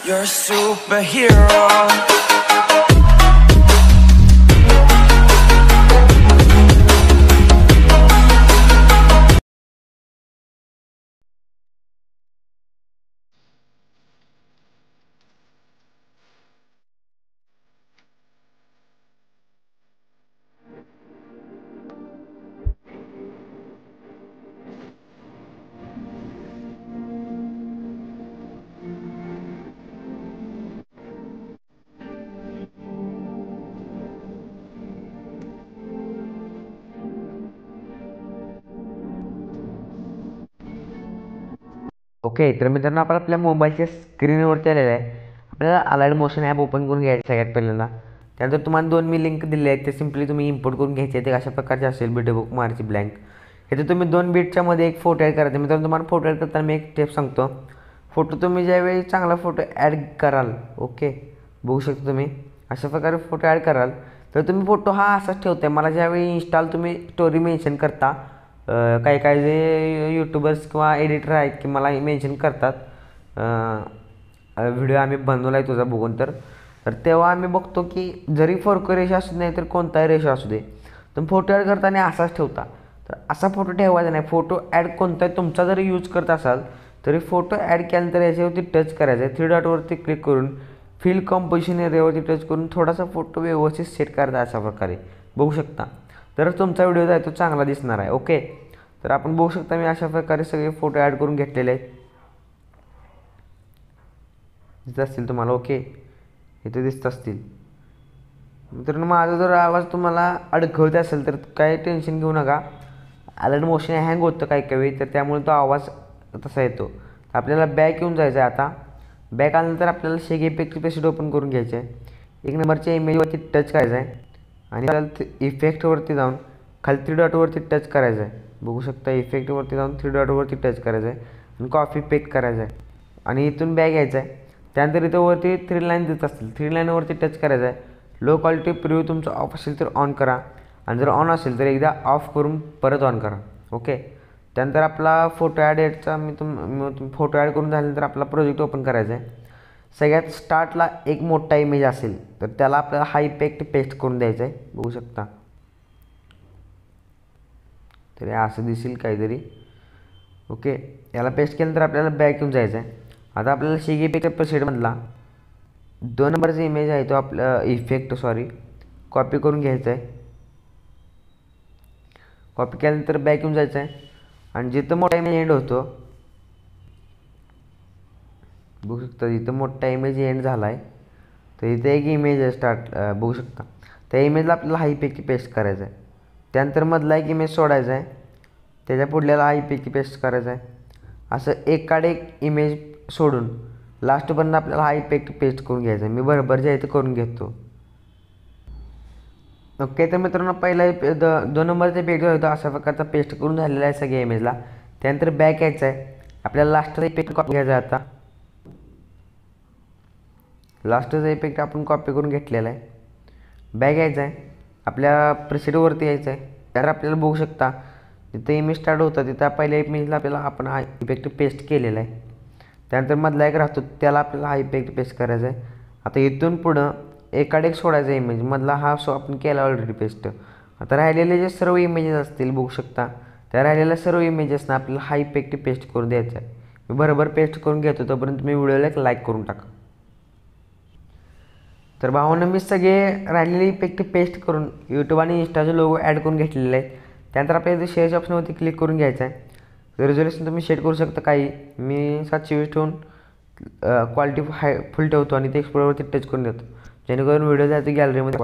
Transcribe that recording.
You're a superhero. Okay, तर मित्रांनो आपण आपल्या मोबाईलच्या स्क्रीनवरती आलेलं आहे. आपल्याला अलाइड मोशन ॲप ओपन करून घ्यायचं सगळ्यात पहिल्यांदा. त्यानंतर तुम्हाला 2 मी लिंक दिले आहेत, ते सिम्पली तुम्ही इम्पोर्ट करून घ्यायचे. ते अशा प्रकारचे असेल, बीट बुक मारची ब्लँक. इथे तुम्ही 2 बीटच्या मध्ये एक फोटो ॲड करायचा. मित्रांनो तुम्हाला फोटो ॲड करताना मी एक टिप सांगतो. फोटो तुम्ही ज्यावेळी चांगला फोटो ॲड कराल, ओके, बघू शकता तुम्ही अशा प्रकारे फोटो ॲड कराल, तर तुम्ही फोटो हा असाच ठेवताय. मला ज्यावेळी इन्स्टॉल तुम्ही स्टोरी मेन्शन करता, काही काही जे यूट्यूबर्स किंवा एडिटर आहेत की मला मेन्शन करतात, व्हिडिओ आम्ही बनवला आहे तुझा बघून, तर तेव्हा आम्ही बघतो की जरी फोरको रेशो असू नाही तर कोणताही रेशो असू दे, तुम्ही फोटो ॲड करताना असाच ठेवता. तर असा फोटो ठेवायचा नाही. फोटो ॲड कोणताही तुमचा जरी यूज करत असाल तरी फोटो ॲड केल्यानंतर याच्यावरती टच करायचं आहे. 3 डॉटवरती क्लिक करून फिल कंपोजिशन एरियावरती टच करून थोडासा फोटो व्यवस्थित सेट करायचा अशा प्रकारे, बघू शकता. तर तुमचा व्हिडिओ जो आहे तो चांगला दिसणार आहे. ओके, तर आपण बघू शकता मी अशा प्रकारे सगळे फोटो ॲड करून घेतलेले आहेत. दिसत असतील तुम्हाला. ओके, इथे दिसत असतील. मित्रांनो माझा जर आवाज तुम्हाला अडखळत असेल तर काही टेन्शन घेऊ नका. अलाइड मोशन हँग होतं काही काही, तर त्यामुळे तो आवाज तसा येतो. आपल्याला बॅक येऊन जायचं आहे. आता बॅक आल्यानंतर आपल्याला शेक इफेक्ट पेस्ट ओपन करून घ्यायचे आहे. 1 नंबरच्या इमेजवरती टच करायचं आहे आणि आपल्याला इफेक्टवरती जाऊन खाली 3 डॉटवरती टच करायचं आहे. बघू शकता इफेक्टवरती जाऊन 3 डॉटवरती टच करायचं आहे आणि कॉपी पेस्ट करायचं आहे आणि इथून बॅक यायचं आहे. त्यानंतर इथं वरती 3 लाईन देत असतील, 3 लाईनवरती टच करायचं आहे. लो क्वालिटी प्रिव्ह्यू तुमचं ऑफ असेल तर ऑन करा आणि जर ऑन असेल तर एकदा ऑफ करून परत ऑन करा. ओके, त्यानंतर आपला फोटो ॲड यायचा. फोटो ॲड करून झाल्यानंतर आपला प्रोजेक्ट ओपन करायचा आहे. सगळ्यात स्टार्टला एक मोठा इमेज असेल तर त्याला आपल्याला हा इफेक्ट पेस्ट करून द्यायचा आहे. बघू शकता, तर असं दिसेल काहीतरी. ओके, याला पेस्ट केल्यानंतर आपल्याला बॅक येऊन जायचं आहे. आता आपल्याला शेक इफेक्ट सेटमधला 2 नंबरचा इमेज आहे तो आपला इफेक्ट कॉपी करून घ्यायचा आहे. कॉपी केल्यानंतर बॅक येऊन जायचं आहे आणि जिथं मोठा इमेज एंड होतो, बघू शकता इथं मोठा इमेज एंड झाला आहे, तर इथे एक इमेज आहे स्टार्ट, बघू शकता. त्या इमेजला आपल्याला हा इफेक्ट पेस्ट करायचा आहे. त्यानंतर मधला एक इमेज सोडायचा आहे, त्याच्या पुढल्याला हा इफेक्ट पेस्ट करायचा आहे. असं एकाडे एक इमेज सोडून लास्टपर्यंत आपल्याला हा इफेक्ट पेस्ट करून घ्यायचा आहे. मी बरोबर जे आहे ते करून घेतो. ओके, तर मित्रांनो पहिला 2 नंबरचा इफेक्ट जो होता अशा प्रकारचा पेस्ट करून झालेला आहे सगळ्या इमेजला. त्यानंतर बॅक यायचं आहे. आपल्याला लास्टचा इफेक्ट कॉपी घ्यायचा आहे. आता लास्टचा इफेक्ट आपण कॉपी करून घेतलेला आहे. बॅक यायचं आहे, आपल्या प्रेसेटवरती यायचं आहे. तर आपल्याला बघू शकता जिथं इमेज स्टार्ट होतं तिथं पहिल्या इमेजला आपल्याला आपण हा इफेक्ट पेस्ट केलेला आहे. त्यानंतर मधला एक राहतो त्याला आपल्याला हा इफेक्ट पेस्ट करायचा आहे. आता इथून पुढं एकाडे एक सोडायचा इमेज, मधला हा आपण केला ऑलरेडी पेस्ट. आता राहिलेले जे सर्व इमेजेस असतील बघू शकता, त्या राहिलेल्या सर्व इमेजेसना आपल्याला हा इफेक्ट पेस्ट करून द्यायचा आहे. मी बरोबर पेस्ट करून घेतो, तोपर्यंत मी व्हिडिओला एक लाईक करून टाका. तर भावांनो मी सगळे राहिलेले इफेक्ट पेस्ट करून यूट्यूब आणि इंस्टाचे लोगो ॲड करून घेतलेले आहेत. त्यानंतर आपल्याला इथे शेअरच्या ऑप्शनवरती क्लिक करून घ्यायचं आहे. रेझोल्युशन तुम्ही सेट करू शकता काही. मी 720 ठेवून क्वालिटी फुल ठेवतो आणि ते एक्सप्लोरवरती टच करून देतो, जेणेकरून व्हिडिओ जायचं गॅलरीमध्ये